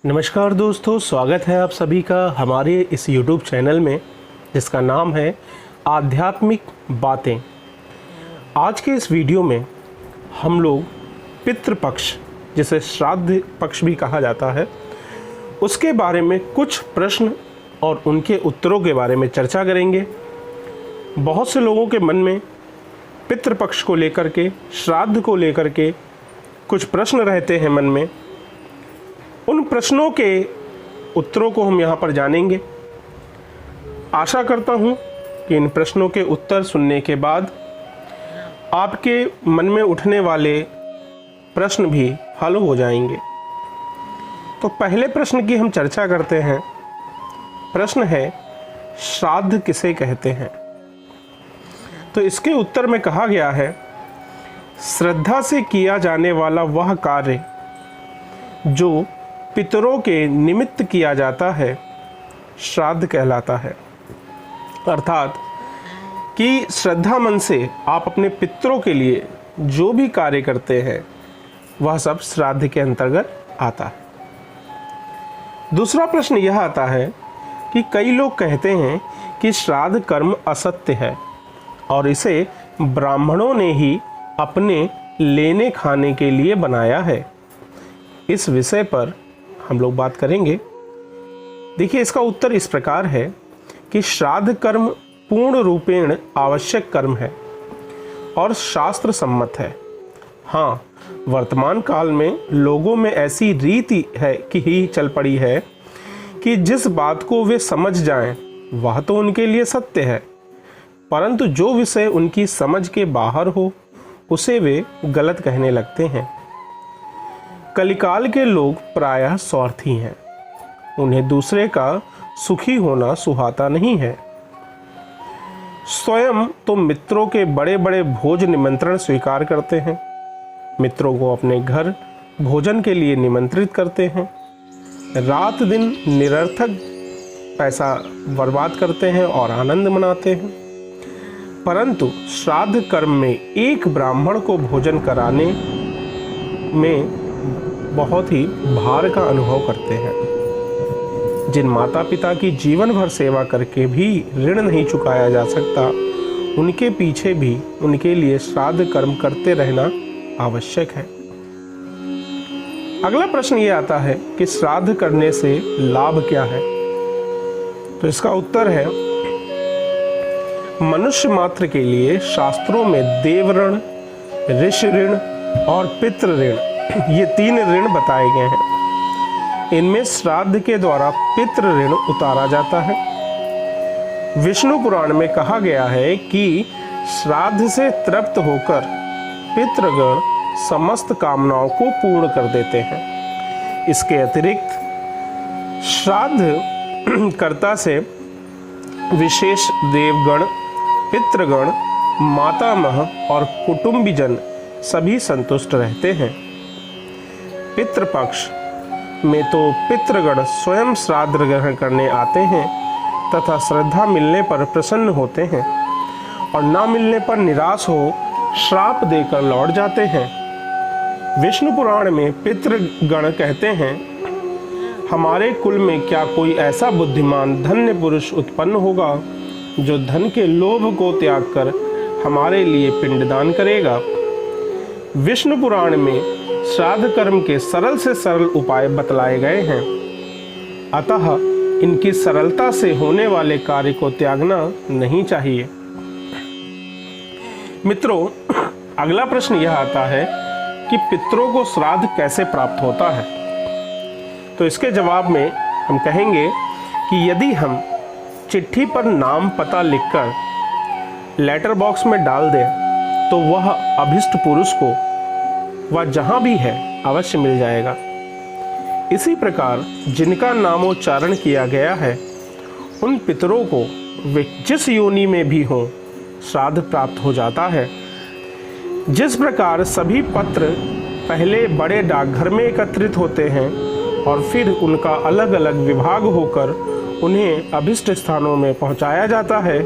नमस्कार दोस्तों, स्वागत है आप सभी का हमारे इस YouTube चैनल में जिसका नाम है आध्यात्मिक बातें। आज के इस वीडियो में हम लोग पितृपक्ष, जिसे श्राद्ध पक्ष भी कहा जाता है, उसके बारे में कुछ प्रश्न और उनके उत्तरों के बारे में चर्चा करेंगे। बहुत से लोगों के मन में पितृपक्ष को लेकर के, श्राद्ध को लेकर के कुछ प्रश्न रहते हैं मन में। उन प्रश्नों के उत्तरों को हम यहाँ पर जानेंगे। आशा करता हूँ कि इन प्रश्नों के उत्तर सुनने के बाद आपके मन में उठने वाले प्रश्न भी हल हो जाएंगे। तो पहले प्रश्न की हम चर्चा करते हैं। प्रश्न है, श्राद्ध किसे कहते हैं? तो इसके उत्तर में कहा गया है, श्रद्धा से किया जाने वाला वह कार्य जो पितरों के निमित्त किया जाता है, श्राद्ध कहलाता है। अर्थात कि श्रद्धा मन से आप अपने पितरों के लिए जो भी कार्य करते हैं वह सब श्राद्ध के अंतर्गत आता है। दूसरा प्रश्न यह आता है कि कई लोग कहते हैं कि श्राद्ध कर्म असत्य है और इसे ब्राह्मणों ने ही अपने लेने खाने के लिए बनाया है। इस विषय पर हम लोग बात करेंगे। देखिए, इसका उत्तर इस प्रकार है कि श्राद्ध कर्म पूर्ण रूपेण आवश्यक कर्म है और शास्त्र सम्मत है। हाँ, वर्तमान काल में लोगों में ऐसी रीति है कि ही चल पड़ी है कि जिस बात को वे समझ जाएं वह तो उनके लिए सत्य है, परंतु जो विषय उनकी समझ के बाहर हो उसे वे गलत कहने लगते हैं। कलिकाल के लोग प्रायः स्वार्थी हैं। उन्हें दूसरे का सुखी होना सुहाता नहीं है। स्वयं तो मित्रों के बड़े बड़े भोज निमंत्रण स्वीकार करते हैं, मित्रों को अपने घर भोजन के लिए निमंत्रित करते हैं, रात दिन निरर्थक पैसा बर्बाद करते हैं और आनंद मनाते हैं, परंतु श्राद्ध कर्म में एक ब्राह्मण को भोजन कराने में बहुत ही भार का अनुभव करते हैं। जिन माता पिता की जीवन भर सेवा करके भी ऋण नहीं चुकाया जा सकता, उनके पीछे भी उनके लिए श्राद्ध कर्म करते रहना आवश्यक है। अगला प्रश्न ये आता है कि श्राद्ध करने से लाभ क्या है? तो इसका उत्तर है, मनुष्य मात्र के लिए शास्त्रों में देव ऋण, ऋषि ऋण और पितृ ऋण, ये 3 ऋण बताए गए हैं। इनमें श्राद्ध के द्वारा पितृ ऋण उतारा जाता है। विष्णु पुराण में कहा गया है कि श्राद्ध से तृप्त होकर पितृगण समस्त कामनाओं को पूर्ण कर देते हैं। इसके अतिरिक्त श्राद्ध कर्ता से विशेष देवगण, पितृगण, मातामह और कुटुंबीजन सभी संतुष्ट रहते हैं। पितृपक्ष में तो पितृगण स्वयं श्राद्ध ग्रहण करने आते हैं तथा श्रद्धा मिलने पर प्रसन्न होते हैं और ना मिलने पर निराश हो श्राप देकर लौट जाते हैं। विष्णु पुराण में पितृगण कहते हैं, हमारे कुल में क्या कोई ऐसा बुद्धिमान धन्य पुरुष उत्पन्न होगा जो धन के लोभ को त्याग कर हमारे लिए पिंडदान करेगा। विष्णु पुराण में श्राद्ध कर्म के सरल से सरल उपाय बतलाए गए हैं, अतः इनकी सरलता से होने वाले कार्य को त्यागना नहीं चाहिए। मित्रों, अगला प्रश्न यह आता है कि पितरों को श्राद्ध कैसे प्राप्त होता है? तो इसके जवाब में हम कहेंगे कि यदि हम चिट्ठी पर नाम पता लिखकर लेटर बॉक्स में डाल दें तो वह अभिष्ट पुरुष को वह जहाँ भी है अवश्य मिल जाएगा। इसी प्रकार जिनका नामोच्चारण किया गया है उन पितरों को वे जिस योनि में भी हो श्राद्ध प्राप्त हो जाता है। जिस प्रकार सभी पत्र पहले बड़े डाकघर में एकत्रित होते हैं और फिर उनका अलग अलग विभाग होकर उन्हें अभिष्ट स्थानों में पहुंचाया जाता है,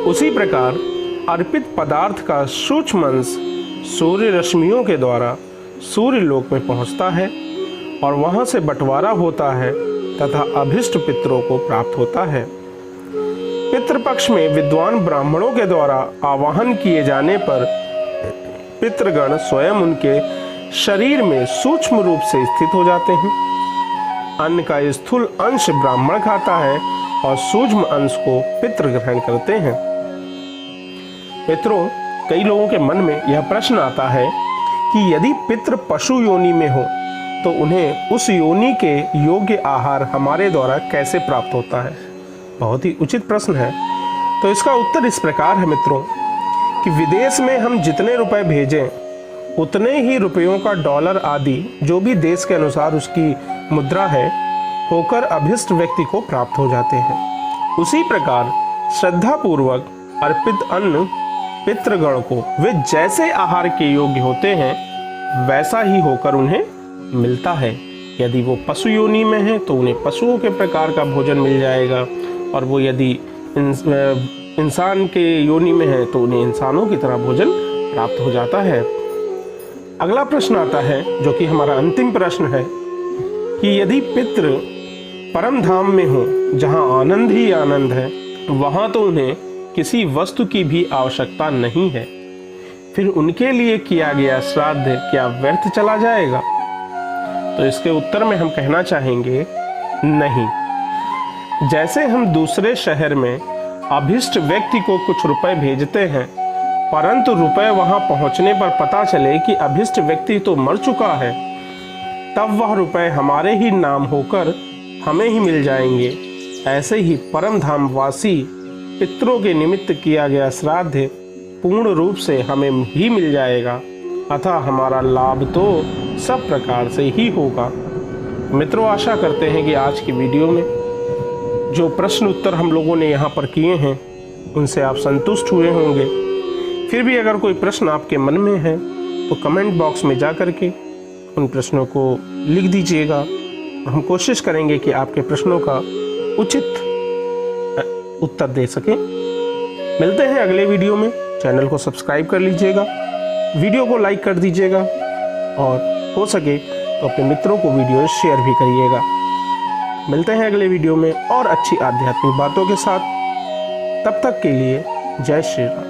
उसी प्रकार अर्पित पदार्थ का सूक्ष्म अंश सूर्य रश्मियों के द्वारा सूर्य लोक में पहुंचता है और वहाँ से बंटवारा होता है तथा अभिष्ट पितरों को प्राप्त होता है। पितृपक्ष में विद्वान ब्राह्मणों के द्वारा आवाहन किए जाने पर पितृगण स्वयं उनके शरीर में सूक्ष्म रूप से स्थित हो जाते हैं। अन्न का स्थूल अंश ब्राह्मण खाता है और सूक्ष्म अंश को पितृ ग्रहण करते हैं। मित्रों, कई लोगों के मन में यह प्रश्न आता है कि यदि पितृ पशु योनि में हो तो उन्हें उस योनि के योग्य आहार हमारे द्वारा कैसे प्राप्त होता है। बहुत ही उचित प्रश्न है। तो इसका उत्तर इस प्रकार है मित्रों कि विदेश में हम जितने रुपए भेजें उतने ही रुपयों का डॉलर आदि जो भी देश के अनुसार उसकी मुद्रा है होकर अभिष्ट व्यक्ति को प्राप्त हो जाते हैं। उसी प्रकार श्रद्धा पूर्वक अर्पित अन्न पितृगण को वे जैसे आहार के योग्य होते हैं वैसा ही होकर उन्हें मिलता है। यदि वो पशु योनि में है तो उन्हें पशुओं के प्रकार का भोजन मिल जाएगा, और वो यदि इंसान के योनि में है तो उन्हें इंसानों की तरह भोजन प्राप्त हो जाता है। अगला प्रश्न आता है जो कि हमारा अंतिम प्रश्न है कि यदि पितृ परम धाम में हो जहाँ आनंद ही आनंद है, वहाँ तो उन्हें किसी वस्तु की भी आवश्यकता नहीं है, फिर उनके लिए किया गया श्राद्ध क्या व्यर्थ चला जाएगा? तो इसके उत्तर में हम कहना चाहेंगे नहीं। जैसे हम दूसरे शहर में अभिष्ट व्यक्ति को कुछ रुपए भेजते हैं, परंतु रुपए वहां पहुंचने पर पता चले कि अभिष्ट व्यक्ति तो मर चुका है, तब वह रुपए हमारे ही नाम होकर हमें ही मिल जाएंगे। ऐसे ही परम धाम वासी पितरों के निमित्त किया गया श्राद्ध पूर्ण रूप से हमें ही मिल जाएगा, अतः हमारा लाभ तो सब प्रकार से ही होगा। मित्रों, आशा करते हैं कि आज की वीडियो में जो प्रश्न उत्तर हम लोगों ने यहाँ पर किए हैं उनसे आप संतुष्ट हुए होंगे। फिर भी अगर कोई प्रश्न आपके मन में है तो कमेंट बॉक्स में जा कर के उन प्रश्नों को लिख दीजिएगा, और हम कोशिश करेंगे कि आपके प्रश्नों का उचित उत्तर दे सकें। मिलते हैं अगले वीडियो में। चैनल को सब्सक्राइब कर लीजिएगा, वीडियो को लाइक कर दीजिएगा, और हो सके तो अपने मित्रों को वीडियो शेयर भी करिएगा। मिलते हैं अगले वीडियो में और अच्छी आध्यात्मिक बातों के साथ। तब तक के लिए जय श्री राम।